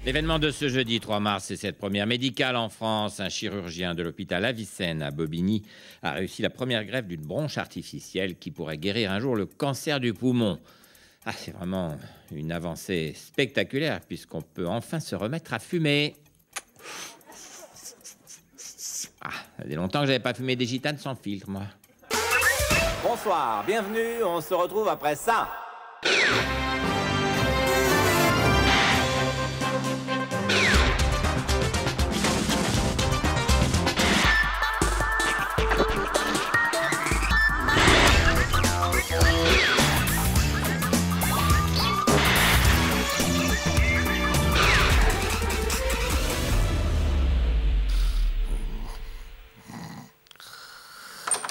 L'événement de ce jeudi 3 mars, c'est cette première médicale en France. Un chirurgien de l'hôpital Avicenne à Bobigny a réussi la première greffe d'une bronche artificielle qui pourrait guérir un jour le cancer du poumon. Ah, c'est vraiment une avancée spectaculaire puisqu'on peut enfin se remettre à fumer. Ah, ça faisait longtemps que j'avais pas fumé des gitanes sans filtre, moi. Bonsoir, bienvenue, on se retrouve après ça.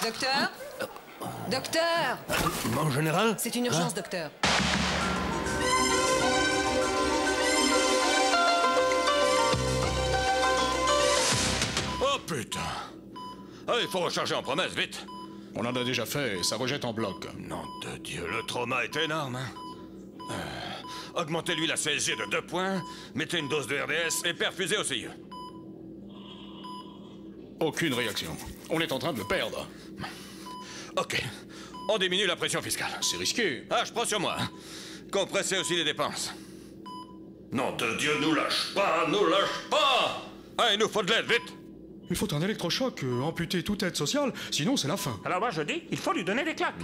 Docteur? Docteur! En général? C'est une urgence, docteur. Oh putain! Ah, il faut recharger en promesse, vite! On en a déjà fait et ça rejette en bloc. Nom de Dieu, le trauma est énorme, hein? Augmentez-lui la CSG de 2 points, mettez une dose de RDS et perfusez au CIE. Aucune réaction. On est en train de le perdre. Ok. On diminue la pression fiscale. C'est risqué. Ah, je prends sur moi. Compressez aussi les dépenses. Nom de Dieu, nous lâche pas, nous lâche pas! Ah, il nous faut de l'aide, vite! Il faut un électrochoc, amputer toute aide sociale, sinon c'est la fin. Alors moi je dis, il faut lui donner des claques.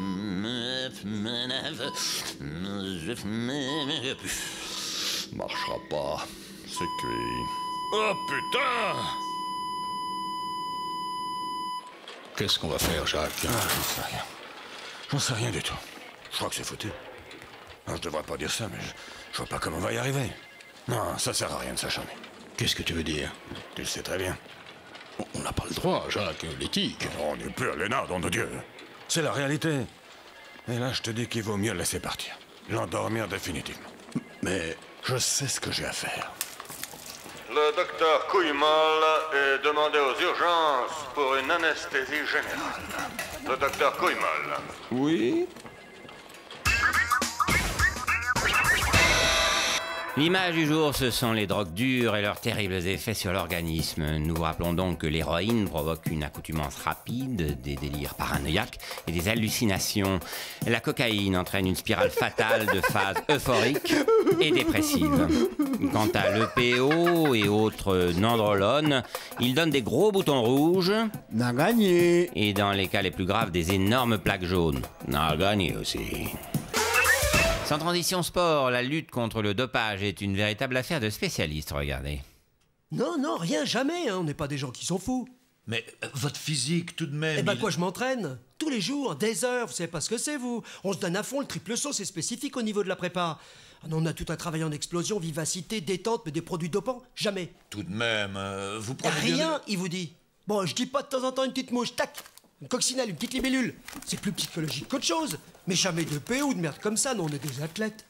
Marchera pas. C'est cuit. Oh putain! Qu'est-ce qu'on va faire, Jacques? J'en sais rien. J'en sais rien du tout. Je crois que c'est foutu. Non, je devrais pas dire ça, mais je vois pas comment on va y arriver. Non, ça sert à rien de s'acharner. Qu'est-ce que tu veux dire? Tu le sais très bien. On n'a pas le droit, Jacques, l'éthique. On n'est plus à l'ENA, nom de Dieu. C'est la réalité. Et là, je te dis qu'il vaut mieux le laisser partir. L'endormir définitivement. Mais je sais ce que j'ai à faire. Le docteur Couille-Molle est demandé aux urgences pour une anesthésie générale. Le docteur Couille-Molle. Oui? L'image du jour, ce sont les drogues dures et leurs terribles effets sur l'organisme. Nous vous rappelons donc que l'héroïne provoque une accoutumance rapide, des délires paranoïaques et des hallucinations. La cocaïne entraîne une spirale fatale de phases euphoriques et dépressives. Quant à l'EPO et autres nandrolones, ils donnent des gros boutons rouges. N'a gagné. Et dans les cas les plus graves, des énormes plaques jaunes. N'a gagné aussi. Sans transition sport, la lutte contre le dopage est une véritable affaire de spécialistes, regardez. Non, non, rien, jamais, hein. On n'est pas des gens qui s'en foutent. Mais votre physique, tout de même... Eh ben quoi, je m'entraîne tous les jours, des heures, vous savez pas ce que c'est, vous. On se donne à fond, le triple saut, c'est spécifique au niveau de la prépa. Ah non, on a tout un travail en explosion, vivacité, détente, mais des produits dopants, jamais. Tout de même, vous prenez Rien, il vous dit. Bon, je dis pas de temps en temps une petite mouche, tac. Une coccinelle, une petite libellule. C'est plus psychologique qu'autre chose. Mais jamais de PO ou de merde comme ça, non, on est des athlètes.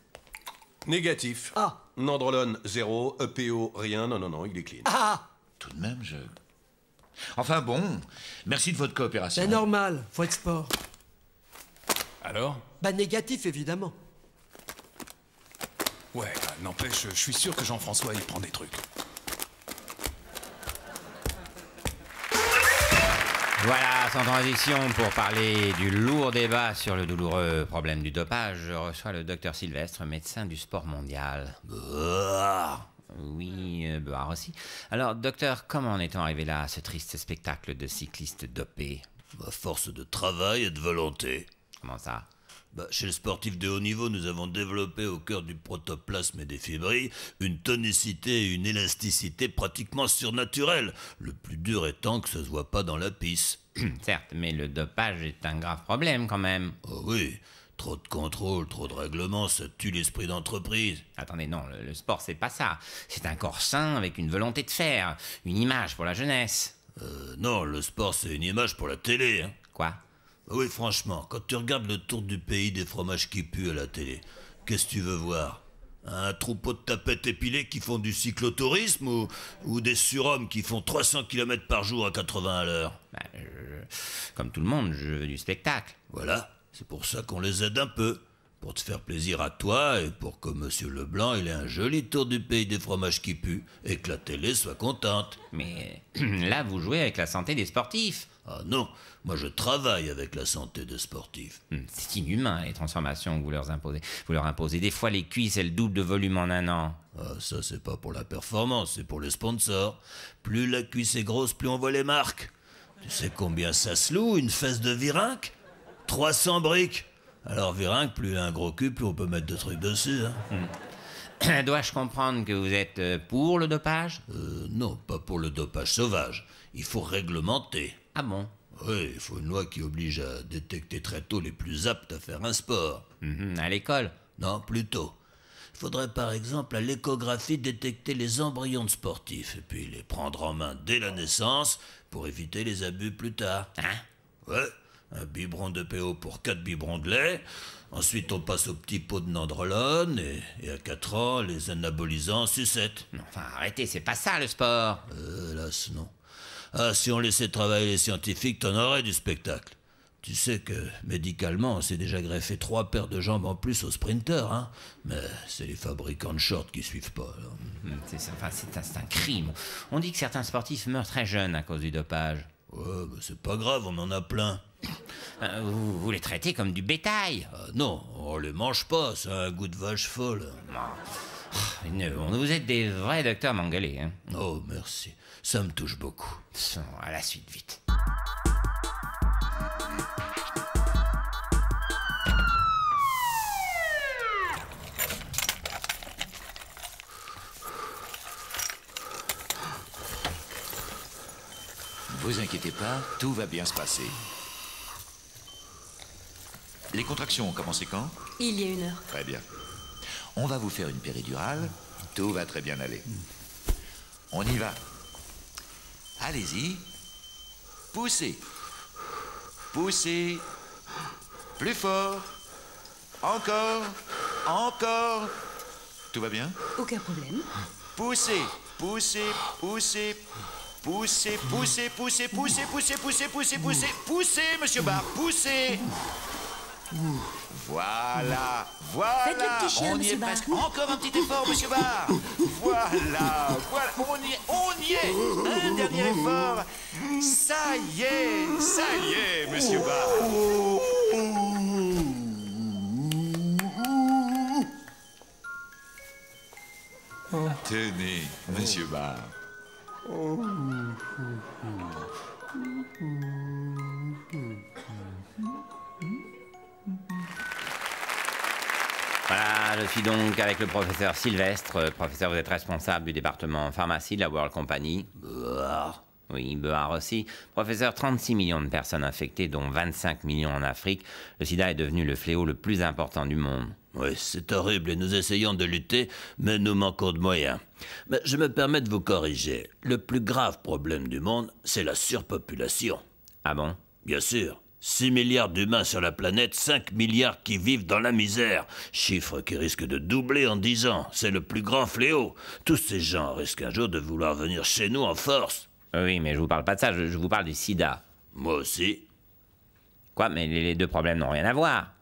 Négatif. Ah. Nandrolone, 0. EPO, rien. Non, non, non, il est clean. Ah. Tout de même, je... Enfin bon, merci de votre coopération. C'est normal, faut être sport. Alors? Bah négatif, évidemment. Ouais, n'empêche, je suis sûr que Jean-François, il prend des trucs. Voilà, sans transition, pour parler du lourd débat sur le douloureux problème du dopage, je reçois le docteur Sylvestre, médecin du sport mondial. Oui, Board aussi. Alors, docteur, comment en est-on arrivé là, à ce triste spectacle de cyclistes dopés? À force de travail et de volonté. Comment ça? Chez le sportif de haut niveau, nous avons développé au cœur du protoplasme et des fibrilles une tonicité et une élasticité pratiquement surnaturelles. Le plus dur étant que ça se voit pas dans la pisse. Certes, mais le dopage est un grave problème quand même. Oh oui, trop de contrôle, trop de règlements, ça tue l'esprit d'entreprise. Attendez, non, le sport c'est pas ça. C'est un corps sain avec une volonté de faire, une image pour la jeunesse. Non, le sport c'est une image pour la télé. Hein. Quoi? Oui, franchement, quand tu regardes le tour du pays des fromages qui puent à la télé, qu'est-ce que tu veux voir? Un troupeau de tapettes épilées qui font du cyclotourisme ou des surhommes qui font 300 km par jour à 80 à l'heure? Comme tout le monde, je veux du spectacle. Voilà, c'est pour ça qu'on les aide un peu. Pour te faire plaisir à toi et pour que Monsieur Leblanc il ait un joli tour du pays des fromages qui puent et que la télé soit contente. Mais là, vous jouez avec la santé des sportifs. Ah non, moi je travaille avec la santé des sportifs. C'est inhumain, les transformations que vous leur imposez. Vous leur imposez des fois les cuisses et le double de volume en un an. Ah, ça c'est pas pour la performance, c'est pour les sponsors. Plus la cuisse est grosse, plus on voit les marques. Tu sais combien ça se loue, une fesse de Virinque? 300 briques. Alors Virinque, plus il a un gros cul, plus on peut mettre de trucs dessus. Hein. Dois-je comprendre que vous êtes pour le dopage? Non, pas pour le dopage sauvage. Il faut réglementer. Ah bon? Oui, il faut une loi qui oblige à détecter très tôt les plus aptes à faire un sport. À l'école? Non, plutôt. Il faudrait par exemple à l'échographie détecter les embryons de sportifs et puis les prendre en main dès la naissance pour éviter les abus plus tard. Hein? Ouais, un biberon de PO pour 4 biberons de lait. Ensuite on passe au petit pot de nandrolone et à 4 ans les anabolisants en sucette. Non, enfin arrêtez, c'est pas ça le sport. Hélas non. Ah, si on laissait travailler les scientifiques, t'en aurais du spectacle. Tu sais que, médicalement, on s'est déjà greffé 3 paires de jambes en plus aux sprinters, hein. Mais c'est les fabricants de shorts qui suivent pas, là. C'est un crime. On dit que certains sportifs meurent très jeunes à cause du dopage. Ouais, bah c'est pas grave, on en a plein. Vous les traitez comme du bétail. Ah non, on les mange pas, ça a un goût de vache folle. Vous êtes des vrais docteurs mangolais, hein. Oh, merci. Ça me touche beaucoup. À la suite, vite. Ne vous inquiétez pas, tout va bien se passer. Les contractions ont commencé quand? Il y a 1 heure. Très bien. On va vous faire une péridurale. Tout va très bien aller. On y va. Allez-y. Poussez. Poussez. Plus fort. Encore. Encore. Tout va bien? Aucun problème. Poussez. Poussez. Poussez. Poussez, poussez, poussez, poussez, poussez, poussez, poussez, poussez, poussez, monsieur Barre, poussez. Voilà, voilà. Faites le petit chien, on y monsieur est Barre. presque. Encore un petit effort, monsieur Barre. Voilà, voilà, on y est. Un dernier effort. Ça y est, monsieur Barre. Tenez, monsieur Barre. Voilà, je suis donc avec le professeur Sylvestre. Professeur, vous êtes responsable du département pharmacie de la World Company. Beuard. Oui, Beuard aussi. Professeur, 36 millions de personnes infectées, dont 25 millions en Afrique. Le sida est devenu le fléau le plus important du monde. Oui, c'est horrible et nous essayons de lutter, mais nous manquons de moyens. Mais je me permets de vous corriger. Le plus grave problème du monde, c'est la surpopulation. Ah bon? Bien sûr. 6 milliards d'humains sur la planète, 5 milliards qui vivent dans la misère. Chiffre qui risque de doubler en 10 ans. C'est le plus grand fléau. Tous ces gens risquent un jour de vouloir venir chez nous en force. Oui, mais je vous parle pas de ça, je vous parle du sida. Moi aussi. Quoi? Mais les deux problèmes n'ont rien à voir.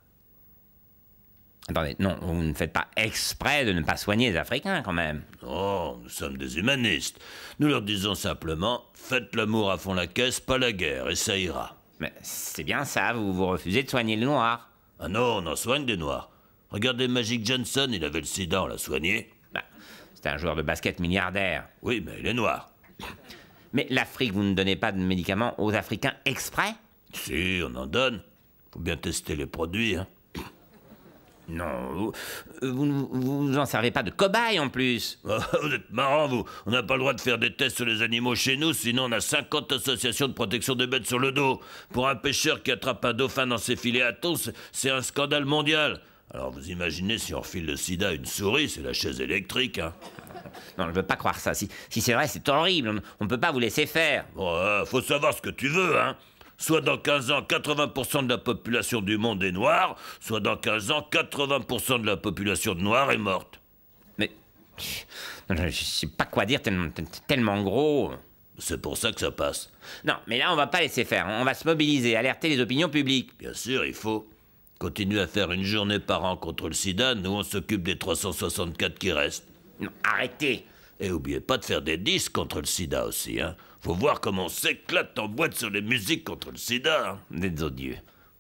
Attendez, non, vous ne faites pas exprès de ne pas soigner les Africains, quand même. Non, nous sommes des humanistes. Nous leur disons simplement, faites l'amour à fond la caisse, pas la guerre, et ça ira. Mais c'est bien ça, vous refusez de soigner les Noirs. Ah non, on en soigne des Noirs. Regardez Magic Johnson, il avait le sida, on l'a soigné. C'est un joueur de basket milliardaire. Oui, mais il est noir. Mais l'Afrique, vous ne donnez pas de médicaments aux Africains exprès? Si, on en donne. Faut bien tester les produits, hein. Non, vous en servez pas de cobaye en plus. Vous êtes marrant, vous. On n'a pas le droit de faire des tests sur les animaux chez nous, sinon on a 50 associations de protection des bêtes sur le dos. Pour un pêcheur qui attrape un dauphin dans ses filets à thon, c'est un scandale mondial. Alors vous imaginez si on refile le sida à une souris, c'est la chaise électrique, hein. Non, je veux pas croire ça. Si c'est vrai, c'est horrible. On ne peut pas vous laisser faire. Bon, faut savoir ce que tu veux, hein. Soit dans 15 ans, 80% de la population du monde est noire, soit dans 15 ans, 80% de la population de noirs est morte. Mais je sais pas quoi dire tellement gros. C'est pour ça que ça passe. Non, mais là, on va pas laisser faire. On va se mobiliser, alerter les opinions publiques. Bien sûr, il faut. Continue à faire une journée par an contre le sida, nous on s'occupe des 364 qui restent. Non, arrêtez. Et oubliez pas de faire des disques contre le sida aussi, hein. Faut voir comment on s'éclate en boîte sur les musiques contre le sida, hein. Vous êtes odieux.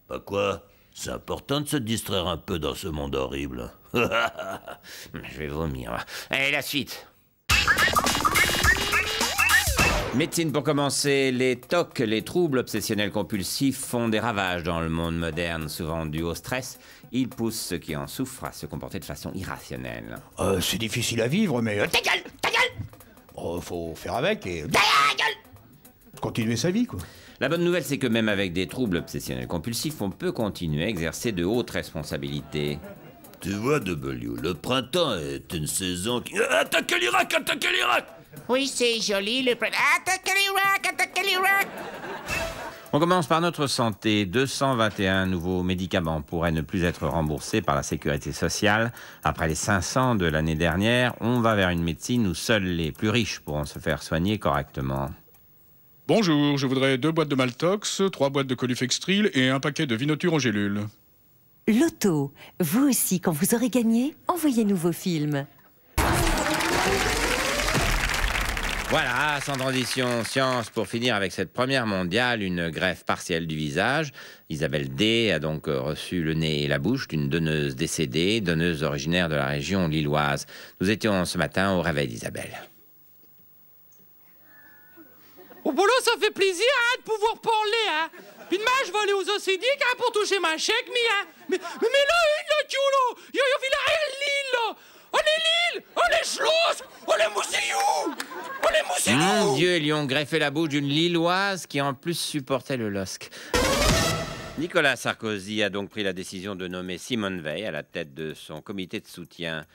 Bah quoi? C'est important de se distraire un peu dans ce monde horrible. Je vais vomir. Allez, la suite. Médecine pour commencer, les TOC, les troubles obsessionnels compulsifs, font des ravages dans le monde moderne, souvent dus au stress. Ils poussent ceux qui en souffrent à se comporter de façon irrationnelle. C'est difficile à vivre, mais... Ta gueule! Ta gueule! Oh, faut faire avec et... Ta gueule! Continuer sa vie, quoi. La bonne nouvelle, c'est que même avec des troubles obsessionnels compulsifs, on peut continuer à exercer de hautes responsabilités. Tu vois, W, le printemps est une saison qui... Attaquez l'Irak! Attaquez l'Irak! Oui, c'est joli, le printemps. Attaquez l'Irak! Attaquez l'Irak! On commence par notre santé. 221 nouveaux médicaments pourraient ne plus être remboursés par la sécurité sociale. Après les 500 de l'année dernière, on va vers une médecine où seuls les plus riches pourront se faire soigner correctement. Bonjour, je voudrais 2 boîtes de Maltox, 3 boîtes de Colufextril et un paquet de Vinoture en gélule. Loto, vous aussi, quand vous aurez gagné, envoyez-nous vos films. Voilà, sans transition, science, pour finir avec cette première mondiale, une greffe partielle du visage. Isabelle D a donc reçu le nez et la bouche d'une donneuse décédée, donneuse originaire de la région lilloise. Nous étions ce matin au réveil d'Isabelle. Oh, bon là, ça fait plaisir hein, de pouvoir parler, hein. Puis demain, je vais aller aux OCD hein, pour toucher ma chèque, mais là, il y a Villarreal-Lille, là. Oh, les Lille! Oh, les Schloss! Oh, les Moussillou! Oh, les Moussillou! Mon Dieu, ils lui ont greffé la bouche d'une Lilloise qui en plus supportait le LOSC. Nicolas Sarkozy a donc pris la décision de nommer Simone Veil à la tête de son comité de soutien.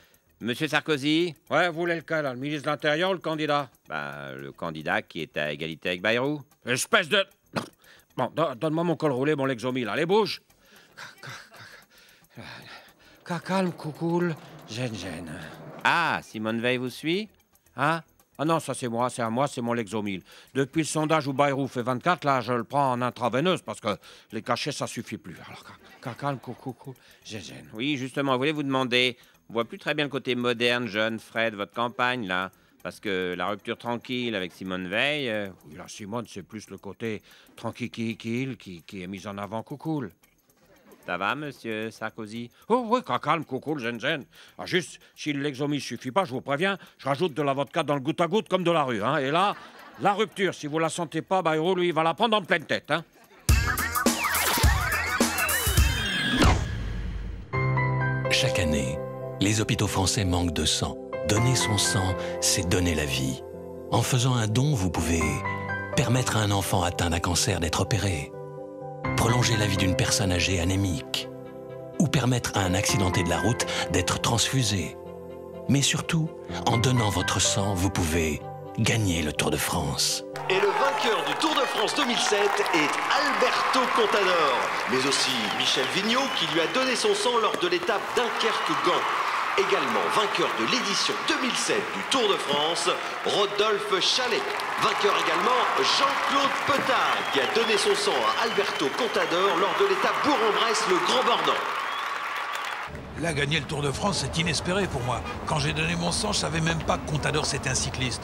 Monsieur Sarkozy? Ouais, vous voulez lequel, le ministre de l'Intérieur ou le candidat? Le candidat qui est à égalité avec Bayrou. Espèce de... Bon, donne-moi mon col roulé, mon Lexomil, allez, bouge. Calme, coucoule. Gêne. Ah, Simone Veil vous suit? Hein? Ah non, ça c'est moi, c'est à moi, c'est mon Lexomil. Depuis le sondage où Bayrou fait 24, là, je le prends en intraveineuse parce que les cachets, ça suffit plus. Alors, calme, coucou, gêne. Oui, justement, je voulais vous demander, on voit plus très bien le côté moderne, jeune, frais de votre campagne, là. Parce que la rupture tranquille avec Simone Veil... Oui, la Simone, c'est plus le côté tranquille qui est mis en avant, coucoule. Ça va, monsieur Sarkozy? Oh oui, calme, coucoule, gêne. Ah, juste, si le Lexomil suffit pas, je vous préviens, je rajoute de la vodka dans le goutte à goutte comme de la rue, hein. Et là, la rupture, si vous la sentez pas, Bayrou, lui, il va la prendre en pleine tête, hein. Chaque année, les hôpitaux français manquent de sang. Donner son sang, c'est donner la vie. En faisant un don, vous pouvez permettre à un enfant atteint d'un cancer d'être opéré, prolonger la vie d'une personne âgée anémique, ou permettre à un accidenté de la route d'être transfusé. Mais surtout, en donnant votre sang, vous pouvez gagner le Tour de France. Et le vainqueur du Tour de France 2007 est Alberto Contador, mais aussi Michel Vigneault qui lui a donné son sang lors de l'étape Dunkerque-Gand. Également vainqueur de l'édition 2007 du Tour de France, Rodolphe Chalet. Vainqueur également Jean-Claude Petard qui a donné son sang à Alberto Contador lors de l'étape Bourg-en-Bresse, le Grand Bornand. Là, gagner le Tour de France, c'est inespéré pour moi. Quand j'ai donné mon sang, je savais même pas que Contador c'était un cycliste.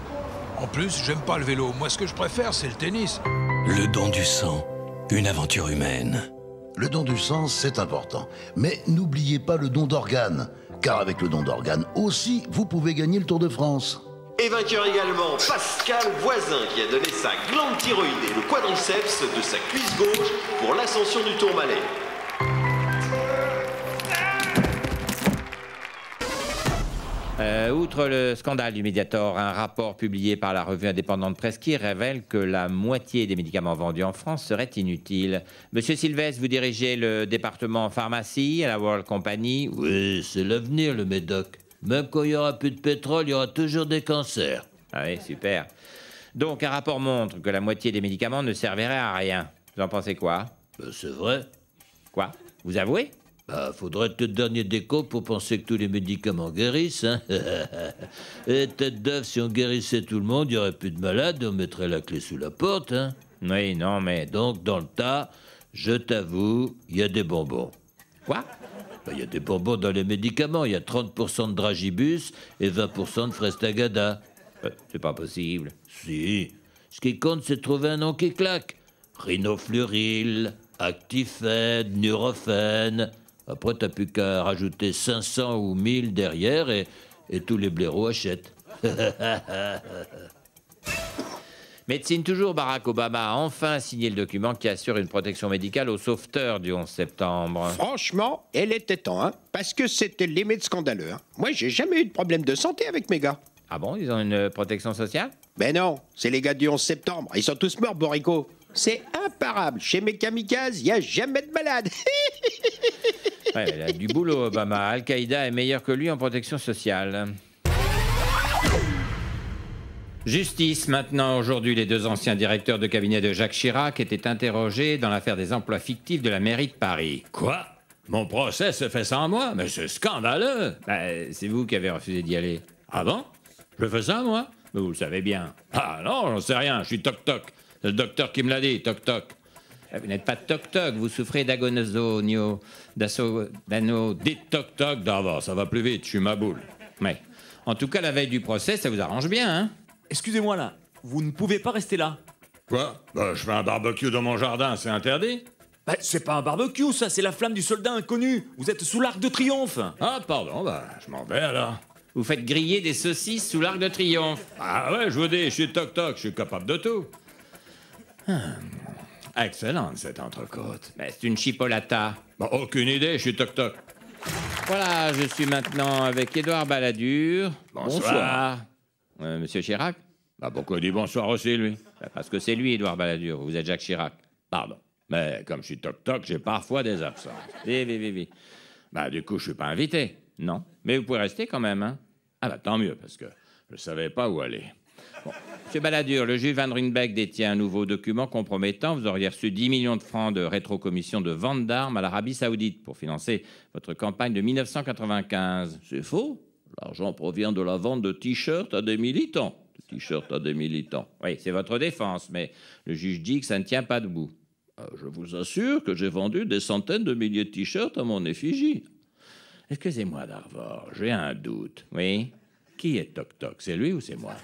En plus, j'aime pas le vélo. Moi, ce que je préfère, c'est le tennis. Le don du sang, une aventure humaine. Le don du sang, c'est important. Mais n'oubliez pas le don d'organes. Car avec le don d'organes aussi, vous pouvez gagner le Tour de France. Et vainqueur également Pascal Voisin qui a donné sa glande thyroïde et le quadriceps de sa cuisse gauche pour l'ascension du Tourmalet. Outre le scandale du Mediator, un rapport publié par la revue indépendante Presqu'île révèle que la moitié des médicaments vendus en France seraient inutiles. Monsieur Sylvestre, vous dirigez le département pharmacie à la World Company. Oui, c'est l'avenir, le Médoc. Même quand il y aura plus de pétrole, il y aura toujours des cancers. Ah oui, super. Donc, un rapport montre que la moitié des médicaments ne serviraient à rien. Vous en pensez quoi? C'est vrai. Quoi? Vous avouez? Faudrait être le dernier déco pour penser que tous les médicaments guérissent, hein. Et tête d'œuf, si on guérissait tout le monde, il n'y aurait plus de malades, on mettrait la clé sous la porte, hein. Oui, non, mais... Donc, dans le tas, je t'avoue, il y a des bonbons. Quoi? Il y a des bonbons dans les médicaments. Il y a 30% de dragibus et 20% de frestagada. C'est pas possible. Si. Ce qui compte, c'est de trouver un nom qui claque. Rhinofluril, Actifed, Nurofen. Après, t'as plus qu'à rajouter 500 ou 1000 derrière et tous les blaireaux achètent. Médecine toujours, Barack Obama a enfin signé le document qui assure une protection médicale aux sauveteurs du 11 septembre. Franchement, elle était temps, hein, parce que c'était limite scandaleux. Hein. Moi, j'ai jamais eu de problème de santé avec mes gars. Ah bon, ils ont une protection sociale? Ben non, c'est les gars du 11 septembre. Ils sont tous morts, Borico. C'est imparable. Chez mes kamikazes, il n'y a jamais de malade. Ouais, il a du boulot, Obama. Al-Qaïda est meilleur que lui en protection sociale. Justice, maintenant. Aujourd'hui, les deux anciens directeurs de cabinet de Jacques Chirac étaient interrogés dans l'affaire des emplois fictifs de la mairie de Paris. Quoi? Mon procès se fait sans moi? Mais c'est scandaleux! C'est vous qui avez refusé d'y aller. Ah bon? Je fais ça, moi? Vous le savez bien. Ah non, j'en sais rien, je suis toc-toc. C'est le docteur qui me l'a dit, toc-toc. Vous n'êtes pas toc-toc, vous souffrez d'agonosonio, d'ano... Dites toc-toc d'avant, ça va plus vite, je suis ma boule. Mais, en tout cas, la veille du procès, ça vous arrange bien, hein? Excusez-moi là, vous ne pouvez pas rester là. Quoi? Je fais un barbecue dans mon jardin, c'est interdit? C'est pas un barbecue, ça, c'est la flamme du soldat inconnu. Vous êtes sous l'Arc de Triomphe. Ah, pardon, je m'en vais alors. Vous faites griller des saucisses sous l'Arc de Triomphe. Ah ouais, je vous dis, je suis toc-toc, je suis capable de tout. Excellente, cette entrecôte. Mais c'est une chipolata. Aucune idée, je suis toc-toc. Voilà, je suis maintenant avec Édouard Balladur. Bonsoir. Monsieur Chirac? Pourquoi il dit bonsoir aussi, lui? Parce que c'est lui, Édouard Balladur. Vous êtes Jacques Chirac. Pardon. Mais comme je suis toc-toc, j'ai parfois des absences. Oui. Du coup, je suis pas invité. Non. Mais vous pouvez rester quand même, hein? Tant mieux, parce que je savais pas où aller. Bon. Monsieur Balladur, le juge Van Ruynbeck détient un nouveau document compromettant. Vous auriez reçu 10 millions de francs de rétrocommission de vente d'armes à l'Arabie Saoudite pour financer votre campagne de 1995. C'est faux. L'argent provient de la vente de t-shirts à des militants. Oui, c'est votre défense, mais le juge dit que ça ne tient pas debout. Je vous assure que j'ai vendu des centaines de milliers de t-shirts à mon effigie. Excusez-moi, Darvor, j'ai un doute. Oui? Qui est toc-toc? C'est lui ou c'est moi?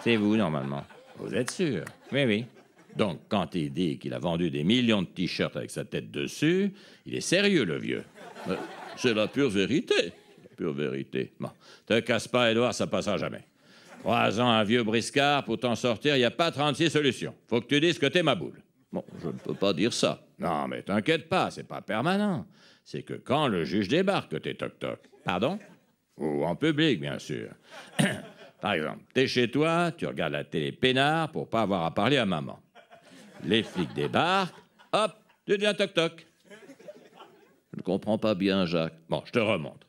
C'est vous, normalement. Vous êtes sûr? Oui. Donc, quand il dit qu'il a vendu des millions de t-shirts avec sa tête dessus, il est sérieux, le vieux. C'est la pure vérité. Bon, te casse pas, Édouard, ça passera jamais. 3 ans, un vieux briscard, pour t'en sortir, il n'y a pas 36 solutions. Faut que tu dises que t'es ma boule. Bon, je ne peux pas dire ça. Non, mais t'inquiète pas, c'est pas permanent. C'est que quand le juge débarque que t'es toc-toc. Pardon? Ou en public, bien sûr. Par exemple, t'es chez toi, tu regardes la télé peinard pour pas avoir à parler à maman. Les flics débarquent, hop, tu deviens toc-toc. Je ne comprends pas bien, Jacques. Bon, je te remonte.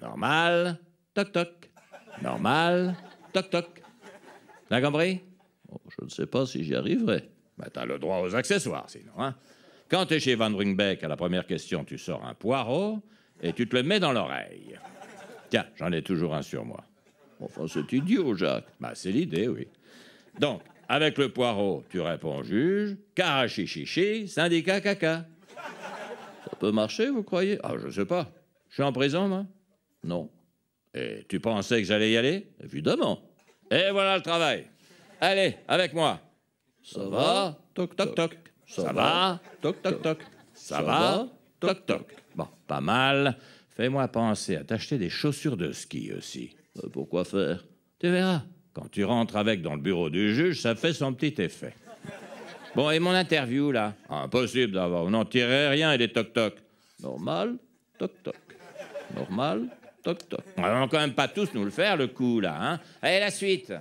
Normal, toc-toc. Normal, toc-toc. T'as compris? Je ne sais pas si j'y arriverai. T'as le droit aux accessoires, sinon, hein? Quand t'es chez Van Ruynbeck, à la première question, tu sors un poireau et tu te le mets dans l'oreille. Tiens, j'en ai toujours un sur moi. Enfin, c'est idiot, Jacques. C'est l'idée, oui. Donc, avec le poireau, tu réponds au juge, carachichichi, syndicat caca. Ça peut marcher, vous croyez? Je sais pas. Je suis en prison, moi? Non. Et tu pensais que j'allais y aller? Évidemment. Et voilà le travail. Allez, avec moi. Ça va? Toc, toc, toc. Ça va? Toc, toc, toc. Ça va? Toc, toc. Bon, pas mal. Fais-moi penser à t'acheter des chaussures de ski aussi. Pourquoi faire? Tu verras. Quand tu rentres avec dans le bureau du juge, ça fait son petit effet. Bon, et mon interview, là? Impossible d'avoir. Vous n'en tirez rien, il est toc-toc. Normal, toc-toc. Normal, toc-toc. On va quand même pas tous nous le faire, le coup, là, hein? Allez, la suite.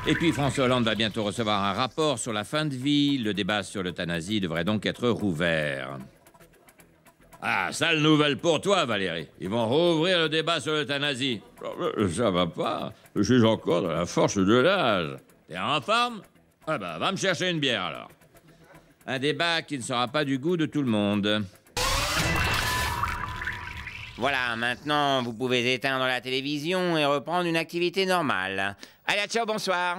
Et puis François Hollande va bientôt recevoir un rapport sur la fin de vie. Le débat sur l'euthanasie devrait donc être rouvert. Sale nouvelle pour toi, Valérie. Ils vont rouvrir le débat sur l'euthanasie. Ça va pas. Je suis encore dans la force de l'âge. T'es en forme? Va me chercher une bière, alors. Un débat qui ne sera pas du goût de tout le monde. Voilà, maintenant, vous pouvez éteindre la télévision et reprendre une activité normale. Allez, ciao, bonsoir.